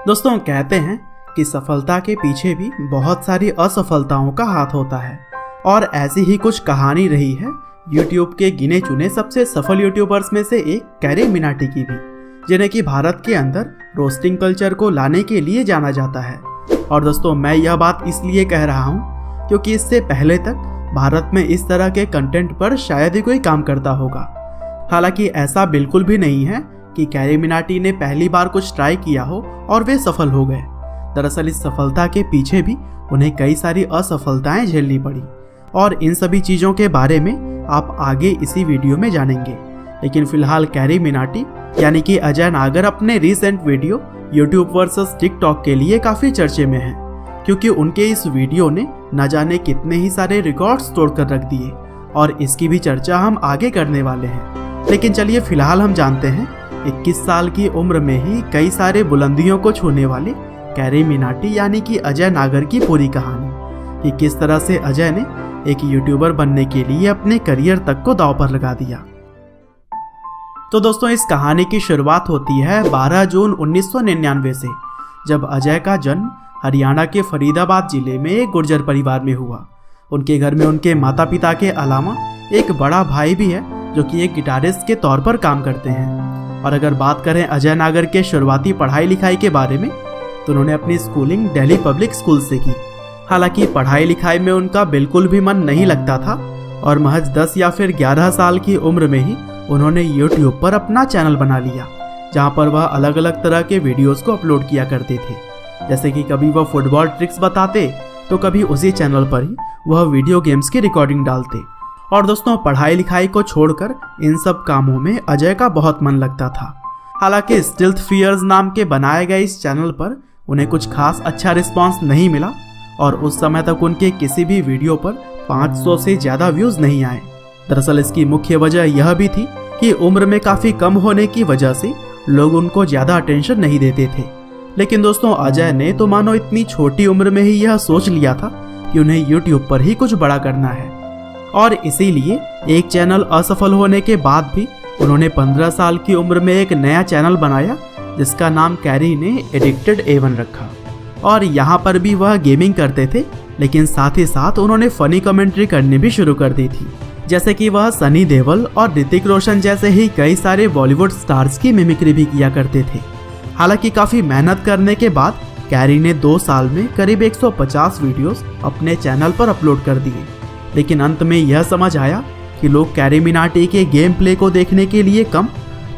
दोस्तों कहते हैं कि सफलता के पीछे भी बहुत सारी असफलताओं का हाथ होता है और ऐसी ही कुछ कहानी रही है यूट्यूब के गिने चुने सबसे सफल यूट्यूबर्स में से एक कैरी मिनाटी की भी, जिन्हें कि भारत के अंदर रोस्टिंग कल्चर को लाने के लिए जाना जाता है। और दोस्तों मैं यह बात इसलिए कह रहा हूँ क्योंकि इससे पहले तक भारत में इस तरह के कंटेंट पर शायद ही कोई काम करता होगा। हालांकि ऐसा बिल्कुल भी नहीं है कि कैरी मिनाटी ने पहली बार कुछ ट्राई किया हो और वे सफल हो गए। दरअसल इस सफलता के पीछे भी उन्हें कई सारी असफलताएं झेलनी पड़ी और इन सभी चीज़ों के बारे में आप आगे इसी वीडियो में जानेंगे। लेकिन फिलहाल कैरी मिनाटी यानी कि अजय नागर अपने recent video YouTube versus TikTok के लिए काफ़ी चर्चे में हैं, क्योंकि उनके इस वीडियो ने न जाने कितने ही सारे रिकॉर्ड्स तोड़कर रख दिए और इसकी भी चर्चा हम आगे करने वाले हैं। लेकिन चलिए फिलहाल हम जानते हैं 21 साल की उम्र में ही कई सारे बुलंदियों को छूने वाले कैरी मिनाटी यानी कि अजय नागर की पूरी कहानी कि किस तरह से अजय ने एक यूट्यूबर बनने के लिए अपने करियर तक को दांव पर लगा दिया। तो दोस्तों इस कहानी की शुरुआत होती है 12 जून 1999 से, जब अजय का जन्म हरियाणा के फरीदाबाद जिले में एक गुर्जर परिवार में हुआ। उनके घर में उनके माता पिता के अलावा एक बड़ा भाई भी है जो कि एक गिटारिस्ट के तौर पर काम करते हैं। और अगर बात करें अजय नागर के शुरुआती पढ़ाई लिखाई के बारे में तो उन्होंने अपनी स्कूलिंग दिल्ली पब्लिक स्कूल से की। हालांकि पढ़ाई लिखाई में उनका बिल्कुल भी मन नहीं लगता था और महज 10 या फिर 11 साल की उम्र में ही उन्होंने यूट्यूब पर अपना चैनल बना लिया, जहां पर वह अलग अलग तरह के वीडियोस को अपलोड किया करते थे। जैसे कि कभी वह फुटबॉल ट्रिक्स बताते तो कभी उसी चैनल पर ही वह वीडियो गेम्स की रिकॉर्डिंग डालते। और दोस्तों पढ़ाई लिखाई को छोड़कर इन सब कामों में अजय का बहुत मन लगता था। हालांकि स्टिल्थ फियर्स नाम के बनाए गए इस चैनल पर उन्हें कुछ खास अच्छा रिस्पांस नहीं मिला और उस समय तक उनके किसी भी वीडियो पर 500 से ज़्यादा व्यूज़ नहीं आए। दरअसल इसकी मुख्य वजह यह भी थी कि उम्र में काफ़ी कम होने की वजह से लोग उनको ज़्यादा अटेंशन नहीं देते थे। लेकिन दोस्तों अजय ने तो मानो इतनी छोटी उम्र में ही यह सोच लिया था कि उन्हें यूट्यूब पर ही कुछ बड़ा करना है और इसीलिए एक चैनल असफल होने के बाद भी उन्होंने 15 साल की उम्र में एक नया चैनल बनाया जिसका नाम कैरी ने एडिक्टेड A1 रखा। और यहाँ पर भी वह गेमिंग करते थे, लेकिन साथ ही साथ उन्होंने फनी कमेंट्री करनी भी शुरू कर दी थी। जैसे कि वह सनी देओल और ऋतिक रोशन जैसे ही कई सारे बॉलीवुड स्टार्स की मिमिक्री भी किया करते थे। हालांकि काफ़ी मेहनत करने के बाद कैरी ने 2 साल में करीब 150 वीडियोस अपने चैनल पर अपलोड कर दिए। लेकिन अंत में यह समझ आया कि लोग कैरी मिनाटी के गेम प्ले को देखने के लिए कम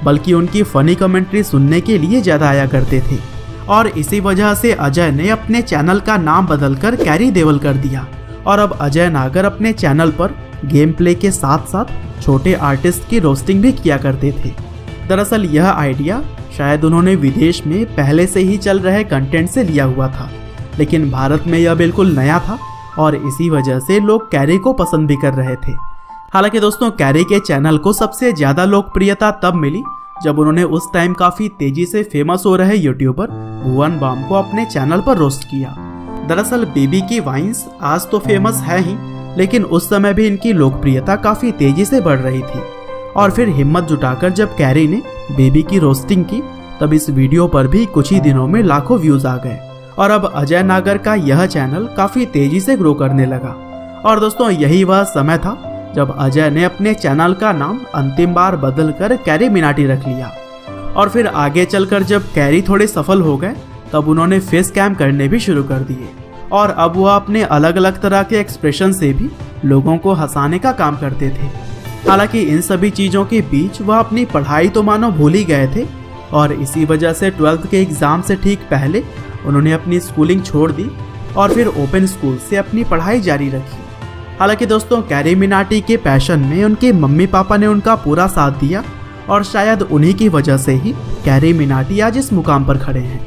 बल्कि उनकी फनी कमेंट्री सुनने के लिए ज़्यादा आया करते थे। और इसी वजह से अजय ने अपने चैनल का नाम बदलकर कैरी देओल कर दिया और अब अजय नागर अपने चैनल पर गेम प्ले के साथ साथ छोटे आर्टिस्ट की रोस्टिंग भी किया करते थे। दरअसल यह आइडिया शायद उन्होंने विदेश में पहले से ही चल रहे कंटेंट से लिया हुआ था, लेकिन भारत में यह बिल्कुल नया था और इसी वजह से लोग कैरी को पसंद भी कर रहे थे। हालांकि दोस्तों कैरी के चैनल को सबसे ज़्यादा लोकप्रियता तब मिली जब उन्होंने उस टाइम काफ़ी तेज़ी से फेमस हो रहे यूट्यूबर भुवन बाम को अपने चैनल पर रोस्ट किया। दरअसल बेबी की वाइन्स आज तो फेमस है ही, लेकिन उस समय भी इनकी लोकप्रियता काफ़ी तेज़ी से बढ़ रही थी। और फिर हिम्मत जुटाकर जब कैरी ने बेबी की रोस्टिंग की तब इस वीडियो पर भी कुछ ही दिनों में लाखों व्यूज़ आ गए और अब अजय नागर का यह चैनल काफ़ी तेज़ी से ग्रो करने लगा। और दोस्तों यही वह समय था जब अजय ने अपने चैनल का नाम अंतिम बार बदलकर कैरी मिनाटी रख लिया। और फिर आगे चलकर जब कैरी थोड़े सफल हो गए तब उन्होंने फेस कैम करने भी शुरू कर दिए और अब वह अपने अलग अलग तरह के एक्सप्रेशन से भी लोगों को हंसाने का काम करते थे। हालांकि इन सभी चीज़ों के बीच वह अपनी पढ़ाई तो मानो भूल ही गए थे और इसी वजह से 12th के एग्ज़ाम से ठीक पहले उन्होंने अपनी स्कूलिंग छोड़ दी और फिर ओपन स्कूल से अपनी पढ़ाई जारी रखी। हालांकि दोस्तों कैरी मिनाटी के पैशन में उनके मम्मी पापा ने उनका पूरा साथ दिया और शायद उन्हीं की वजह से ही कैरी मिनाटी आज इस मुकाम पर खड़े हैं।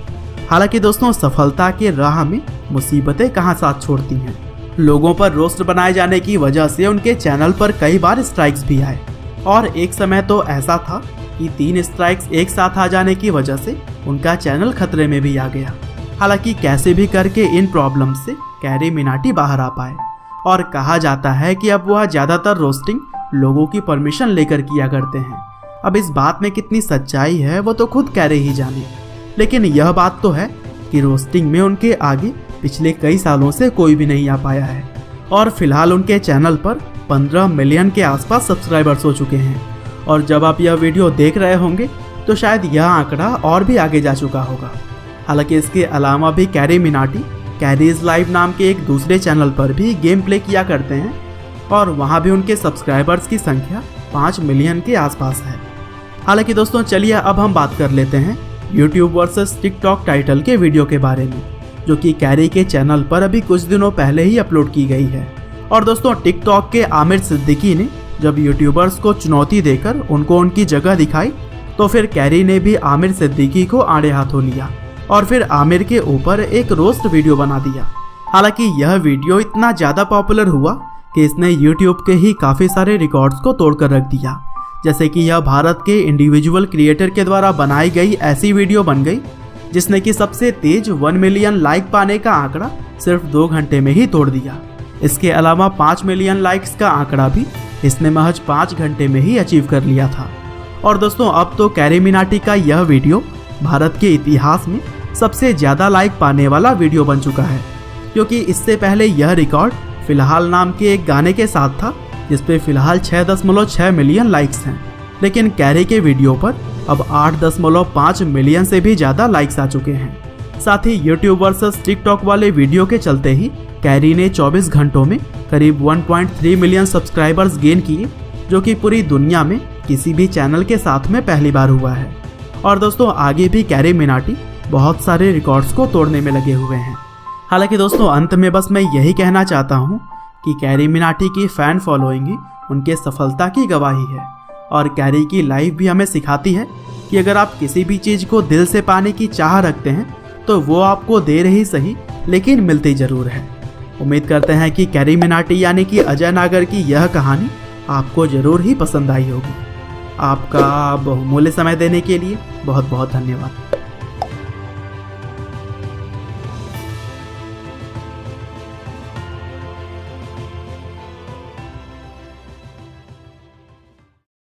हालांकि दोस्तों सफलता के राह में मुसीबतें कहाँ साथ छोड़ती हैं। लोगों पर रोस्ट बनाए जाने की वजह से उनके चैनल पर कई बार स्ट्राइक्स भी आए और एक समय तो ऐसा था कि 3 स्ट्राइक्स एक साथ आ जाने की वजह से उनका चैनल खतरे में भी आ गया। हालांकि कैसे भी करके इन प्रॉब्लम से कैरी मिनाटी बाहर आ पाए और कहा जाता है कि अब वह ज़्यादातर रोस्टिंग लोगों की परमिशन लेकर किया करते हैं। अब इस बात में कितनी सच्चाई है वो तो खुद कैरी ही जाने, लेकिन यह बात तो है कि रोस्टिंग में उनके आगे पिछले कई सालों से कोई भी नहीं आ पाया है और फिलहाल उनके चैनल पर 15 मिलियन के आसपास सब्सक्राइबर्स हो चुके हैं। और जब आप यह वीडियो देख रहे होंगे तो शायद यह आंकड़ा और भी आगे जा चुका होगा। हालांकि इसके अलावा भी कैरी मिनाटी कैरीज लाइव नाम के एक दूसरे चैनल पर भी गेम प्ले किया करते हैं और वहां भी उनके सब्सक्राइबर्स की संख्या 5 मिलियन के आसपास है। हालांकि दोस्तों चलिए अब हम बात कर लेते हैं YouTube वर्सेस TikTok टाइटल के वीडियो के बारे में, जो कि कैरी के चैनल पर अभी कुछ दिनों पहले ही अपलोड की गई है। और दोस्तों TikTok के आमिर सिद्दीकी ने जब यूट्यूबर्स को चुनौती देकर उनको उनकी जगह दिखाई तो फिर कैरी ने भी आमिर सिद्दीकी को आड़े हाथों लिया और फिर आमिर के ऊपर एक रोस्ट वीडियो बना दिया। हालांकि यह वीडियो इतना ज़्यादा पॉपुलर हुआ कि इसने YouTube के ही काफ़ी सारे रिकॉर्ड्स को तोड़कर रख दिया। जैसे कि यह भारत के इंडिविजुअल क्रिएटर के द्वारा बनाई गई ऐसी वीडियो बन गई जिसने कि सबसे तेज 1 मिलियन लाइक पाने का आंकड़ा सिर्फ 2 घंटे में ही तोड़ दिया। इसके अलावा 5 मिलियन लाइक्स का आंकड़ा भी इसने महज 5 घंटे में ही अचीव कर लिया था। और दोस्तों अब तो कैरी मिनाटी का यह वीडियो भारत के इतिहास में सबसे ज़्यादा लाइक पाने वाला वीडियो बन चुका है, क्योंकि इससे पहले यह रिकॉर्ड फिलहाल नाम के एक गाने के साथ था जिस पे फिलहाल 6.6 मिलियन लाइक्स हैं। लेकिन कैरी के वीडियो पर अब 8.5 मिलियन से भी ज़्यादा लाइक्स आ चुके हैं। साथ ही YouTube वर्सेस TikTok वाले वीडियो के चलते ही कैरी ने 24 घंटों में करीब 1.3 मिलियन सब्सक्राइबर्स गेन किए, जो कि पूरी दुनिया में किसी भी चैनल के साथ में पहली बार हुआ है। और दोस्तों आगे भी कैरी मिनाटी बहुत सारे रिकॉर्ड्स को तोड़ने में लगे हुए हैं। हालांकि दोस्तों अंत में बस मैं यही कहना चाहता हूँ कि कैरी मिनाटी की फ़ैन फॉलोइंग ही उनके सफलता की गवाही है। और कैरी की लाइफ भी हमें सिखाती है कि अगर आप किसी भी चीज़ को दिल से पाने की चाह रखते हैं तो वो आपको देर ही सही लेकिन मिलती ज़रूर है। उम्मीद करते हैं कि कैरी मिनाटी यानी कि अजय नागर की यह कहानी आपको ज़रूर ही पसंद आई होगी। आपका बहुमूल्य समय देने के लिए बहुत बहुत धन्यवाद।